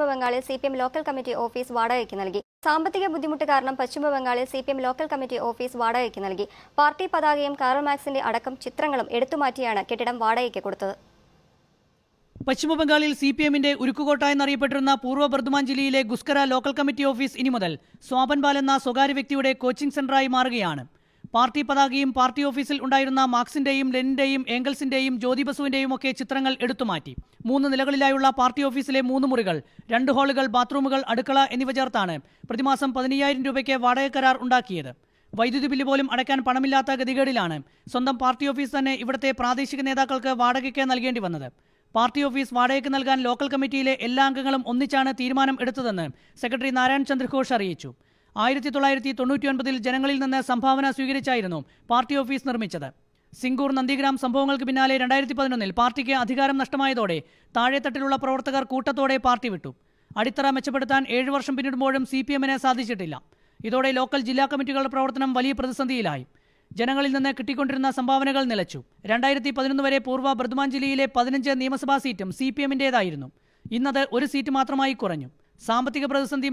പശ്ചിമബംഗാളിൽ CPM local committee office വാടകയ്ക്ക് നൽകി. സാമ്പത്തിക ബുദ്ധിമുട്ട് കാരണം പശ്ചിമബംഗാളിൽ സിപിഎം ലോക്കൽ കമ്മിറ്റി ഓഫീസ് വാടകയ്ക്ക് നൽകി. പാർട്ടി പതാകയും കാറൽ മാർക്സിന്റെ അടക്കം ചിത്രങ്ങളും എടുത്തുമാറ്റിയാണ് കെട്ടിടം വാടകയ്ക്ക് കൊടുത്തത്. പശ്ചിമബംഗാളിൽ സിപിഎമ്മിന്റെ ഉരുക്കുകോട്ട എന്നറിയപ്പെട്ടിരുന്ന പൂർവ്വ ബർദ്മാൻ ജില്ലയിലെ ഗുസ്കര ലോക്കൽ കമ്മിറ്റി ഓഫീസ് ഇനി മുതൽ സ്വാപൻപാൽ എന്ന സ്വകാര്യ വ്യക്തിയുടെ കോച്ചിംഗ് സെന്ററായി മാറുകയാണ്. പാർട്ടി പതാകയും പാർട്ടി ഓഫീസിൽ ഉണ്ടായിരുന്ന മാർക്സിന്റെയും ലെനിന്റെയും ഏംഗൽസിന്റെയും ജ്യോതി ബസുവിന്റെയും ഒക്കെ ചിത്രങ്ങൾ എടുത്തുമാറ്റി. 3 നിലകളിലായുള്ള പാർട്ടി ഓഫീസിലെ 3 മുറികൾ, 2 ഹാളുകൾ, ബാത്റൂമുകൾ, അടുക്കള എന്നിവ ചേർത്താണ് പ്രതിമാസം 15,000 രൂപയ്ക്ക് വാടക കരാർ ഉണ്ടാക്കിയത്. വൈദ്യുതി ബില്ല് പോലും അടയ്ക്കാൻ പണമില്ലാത്ത ഗതികേടിലാണ് സ്വന്തം പാർട്ടി ഓഫീസ് തന്നെ ഇവിടുത്തെ പ്രാദേശിക നേതാക്കൾക്ക് വാടകയ്ക്ക് നൽകേണ്ടി വന്നത്. പാർട്ടി ഓഫീസ് വാടകയ്ക്ക് നൽകാൻ ലോക്കൽ കമ്മിറ്റിയിലെ എല്ലാ അംഗങ്ങളും ഒന്നിച്ചാണ് തീരുമാനം എടുത്തതെന്ന് സെക്രട്ടറി നാരായൺ ചന്ദ്ര ഘോഷ് അറിയിച്ചു. 1999 ജനങ്ങളിൽ നിന്ന് സംഭാവന സ്വീകരിച്ചായിരുന്നു പാർട്ടി ഓഫീസ് നിർമ്മിച്ചത്. സിംഗൂർ, നന്ദിഗ്രാം സംഭവങ്ങൾക്ക് പിന്നാലെ 2011 പാർട്ടിക്ക് അധികാരം നഷ്ടമായതോടെ താഴെത്തട്ടിലുള്ള പ്രവർത്തകർ കൂട്ടത്തോടെ പാർട്ടി വിട്ടു. അടിത്തറ മെച്ചപ്പെടുത്താൻ 7 വർഷം പിന്നിടുമ്പോഴും സിപിഎമ്മിന് സാധിച്ചിട്ടില്ല. ഇതോടെ ലോക്കൽ ജില്ലാ കമ്മിറ്റികളുടെ പ്രവർത്തനം വലിയ പ്രതിസന്ധിയിലായി. ജനങ്ങളിൽ നിന്ന് കിട്ടിക്കൊണ്ടിരുന്ന സംഭാവനകൾ നിലച്ചു. 2011 വരെ പൂർവ്വ ബർദ്മാൻ ജില്ലയിലെ 15 നിയമസഭാ സീറ്റും സിപിഎമ്മിന്റേതായിരുന്നു. ഇന്നത് 1 സീറ്റ് മാത്രമായി കുറഞ്ഞു. സാമ്പത്തിക പ്രതിസന്ധി